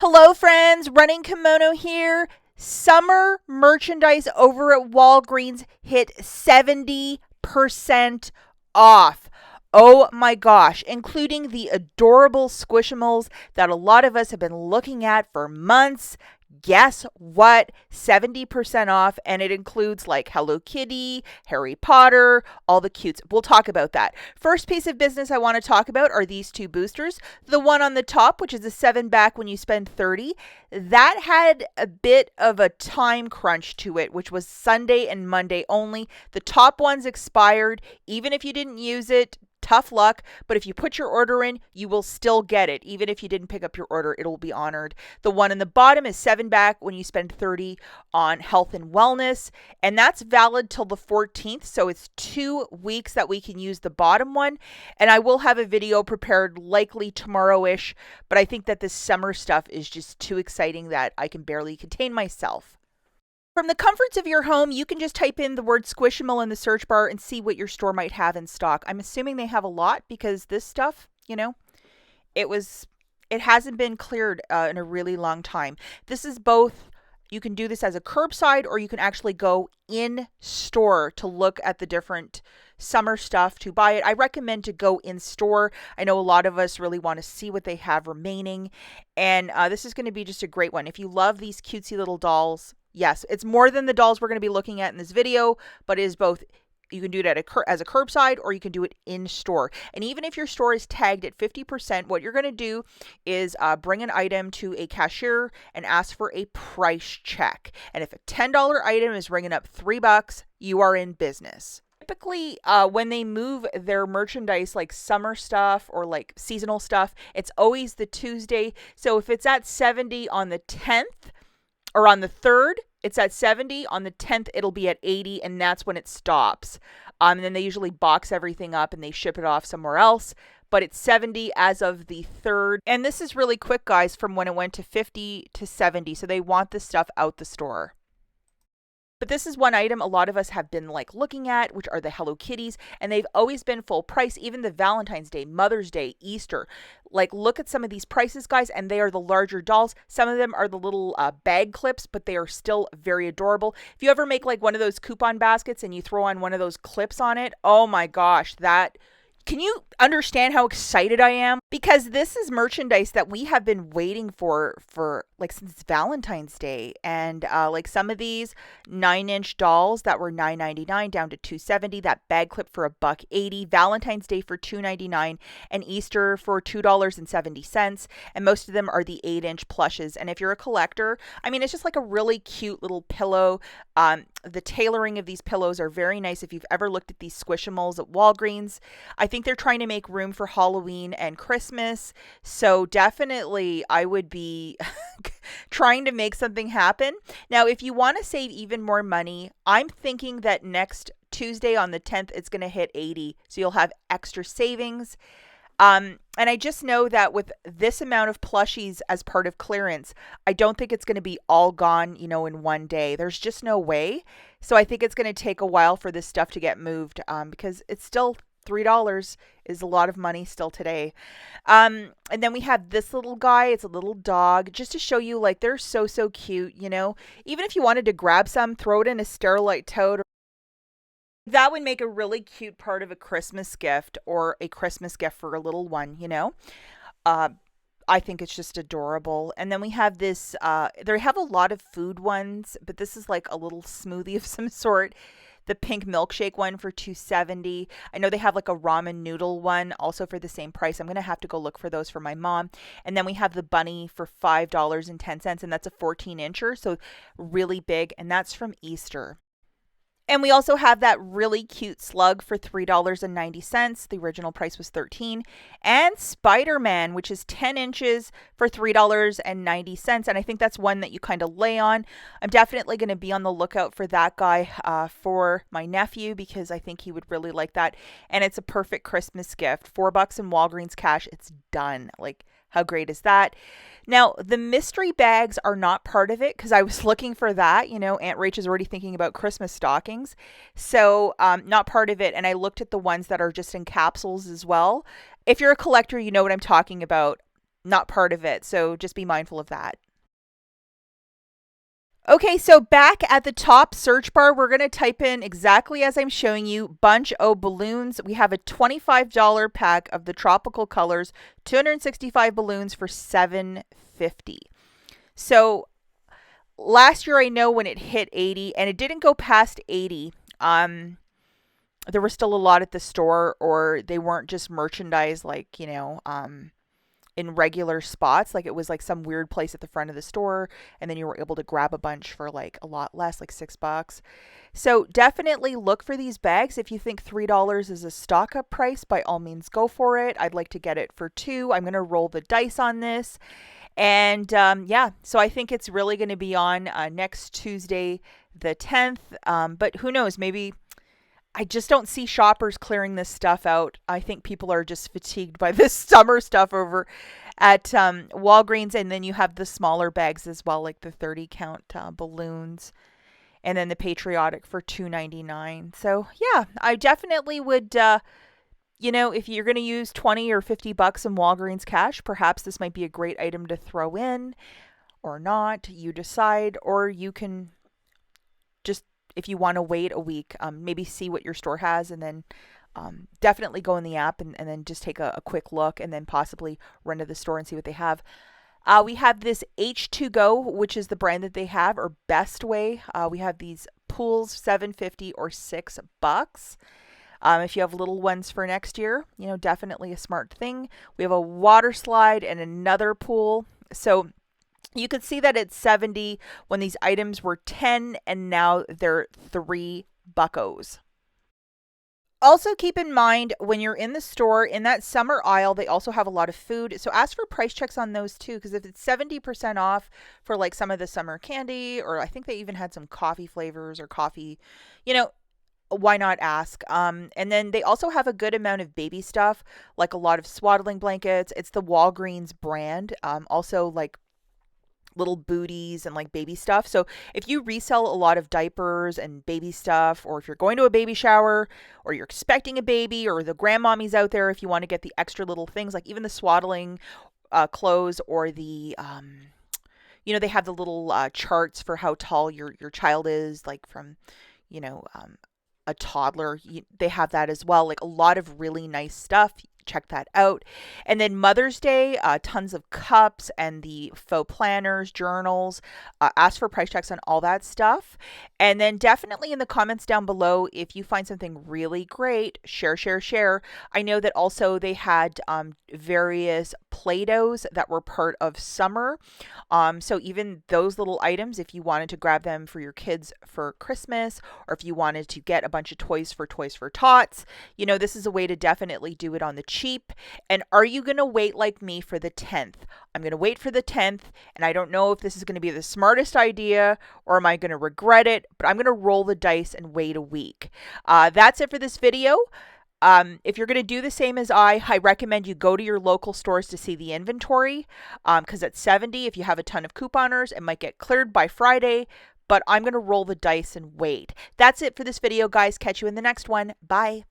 Hello friends, Running Kimono here. Summer merchandise over at Walgreens hit 70% off. Oh my gosh, including the adorable Squishmallows that a lot of us have been looking at for months. Guess what? 70% off, and it includes like Hello Kitty, Harry Potter, all the cutes. We'll talk about that. First piece of business I want to talk about are these two boosters. The one on the top, which is a 7 back when you spend 30, that had a bit of a time crunch to it, which was Sunday and Monday only. The top one's expired. Even if you didn't use it, tough luck, but if you put your order in, you will still get it. Even if you didn't pick up your order, it will be honored. The one in the bottom is 7 back when you spend 30 on health and wellness, and that's valid till the 14th, so it's 2 weeks that we can use the bottom one, and I will have a video prepared likely tomorrow-ish, but I think that this summer stuff is just too exciting that I can barely contain myself. From the comforts of your home, you can just type in the word Squishmallow in the search bar and see what your store might have in stock. I'm assuming they have a lot because this stuff, it hasn't been cleared in a really long time. This is both, you can do this as a curbside or you can actually go in store to look at the different summer stuff to buy it. I recommend to go in store. I know a lot of us really want to see what they have remaining, and this is going to be just a great one. If you love these cutesy little dolls, yes, it's more than the dolls we're going to be looking at in this video, but it is both. You can do it as a curbside or you can do it in store. And even if your store is tagged at 50%, what you're going to do is bring an item to a cashier and ask for a price check. And if a $10 item is ringing up $3, you are in business. Typically, when they move their merchandise like summer stuff or like seasonal stuff, it's always the Tuesday. So if it's at 70 on the 10th, or on the 3rd, it's at 70. On the 10th, it'll be at 80, and that's when it stops. And then they usually box everything up and they ship it off somewhere else. But it's 70 as of the 3rd. And this is really quick, guys, from when it went to 50 to 70. So they want this stuff out the store. But this is one item a lot of us have been like looking at, which are the Hello Kitties, and they've always been full price, even the Valentine's Day, Mother's Day, Easter. Like, look at some of these prices, guys, and they are the larger dolls. Some of them are the little bag clips, but they are still very adorable. If you ever make like one of those coupon baskets and you throw on one of those clips on it, oh my gosh, can you understand how excited I am? Because this is merchandise that we have been waiting for like since Valentine's Day. And like some of these 9-inch dolls that were $9.99 down to $2.70. That bag clip for $1.80. Valentine's Day for $2.99. And Easter for $2.70. And most of them are the 8-inch plushes. And if you're a collector, I mean, it's just like a really cute little pillow. The tailoring of these pillows are very nice. If you've ever looked at these Squishmallows at Walgreens, I think they're trying to make room for Halloween and Christmas. So definitely I would be trying to make something happen. Now, if you want to save even more money, I'm thinking that next Tuesday on the 10th, it's going to hit 80. So you'll have extra savings. And I just know that with this amount of plushies as part of clearance, I don't think it's going to be all gone, in one day. There's just no way. So I think it's going to take a while for this stuff to get moved because it's still $3 is a lot of money still today. And then we have this little guy. It's a little dog, just to show you, like, they're so cute, Even if you wanted to grab some, throw it in a Sterilite tote. That would make a really cute part of a Christmas gift or a Christmas gift for a little one, I think it's just adorable. And then we have this, they have a lot of food ones, but this is like a little smoothie of some sort. The pink milkshake one for $2.70. I know they have like a ramen noodle one also for the same price. I'm going to have to go look for those for my mom. And then we have the bunny for $5.10, and that's a 14-incher, so really big, and that's from Easter. And we also have that really cute slug for $3.90. The original price was $13. And Spiderman, which is 10 inches for $3.90. And I think that's one that you kind of lay on. I'm definitely going to be on the lookout for that guy for my nephew because I think he would really like that. And it's a perfect Christmas gift. $4 in Walgreens cash. It's done. Like, how great is that? Now, the mystery bags are not part of it because I was looking for that. Aunt Rach is already thinking about Christmas stockings. So not part of it. And I looked at the ones that are just in capsules as well. If you're a collector, you know what I'm talking about. not part of it. So just be mindful of that. Okay, so back at the top search bar, we're going to type in exactly as I'm showing you, bunch o balloons. We have a $25 pack of the tropical colors, 265 balloons for $7.50. So last year, I know when it hit 80, and it didn't go past 80, there was still a lot at the store, or they weren't just merchandise like, in regular spots. Like it was like some weird place at the front of the store, and then you were able to grab a bunch for like a lot less, like $6. So definitely look for these bags. If you think $3 is a stock up price, by all means go for it. I'd like to get it for $2. I'm going to roll the dice on this. And yeah, so I think it's really going to be on next Tuesday, the 10th. But who knows, maybe I just don't see shoppers clearing this stuff out. I think people are just fatigued by this summer stuff over at Walgreens. And then you have the smaller bags as well, like the 30 count balloons, and then the patriotic for $2.99. So yeah, I definitely would, if you're going to use 20 or $50 in Walgreens cash, perhaps this might be a great item to throw in, or not. You decide, or you can just, if you want to wait a week, maybe see what your store has, and then definitely go in the app and then just take a quick look, and then possibly run to the store and see what they have. We have this H2Go, which is the brand that they have, or Best Way. We have these pools, $7.50 or $6. If you have little ones for next year, definitely a smart thing. We have a water slide and another pool. So you could see that it's 70 when these items were 10, and now they're $3. Also keep in mind, when you're in the store, in that summer aisle, they also have a lot of food. So ask for price checks on those too, because if it's 70% off for like some of the summer candy, or I think they even had some coffee flavors or coffee, why not ask? And then they also have a good amount of baby stuff, like a lot of swaddling blankets. It's the Walgreens brand. Also like little booties and like baby stuff. So if you resell a lot of diapers and baby stuff, or if you're going to a baby shower, or you're expecting a baby, or the grandmommies out there, if you want to get the extra little things, like even the swaddling clothes, or the they have the little charts for how tall your child is, like from a toddler. They have that as well, like a lot of really nice stuff. Check that out. And then Mother's Day, tons of cups and the faux planners, journals. Ask for price checks on all that stuff. And then definitely in the comments down below, if you find something really great, share, share, share. I know that also they had various Play-Dohs that were part of summer. So even those little items, if you wanted to grab them for your kids for Christmas, or if you wanted to get a bunch of Toys for Tots, this is a way to definitely do it on the cheap. And are you going to wait like me for the 10th? I'm going to wait for the 10th, and I don't know if this is going to be the smartest idea, or am I going to regret it, but I'm going to roll the dice and wait a week. That's it for this video. If you're going to do the same as I recommend you go to your local stores to see the inventory, because at 70, if you have a ton of couponers, it might get cleared by Friday, but I'm going to roll the dice and wait. That's it for this video, guys. Catch you in the next one. Bye.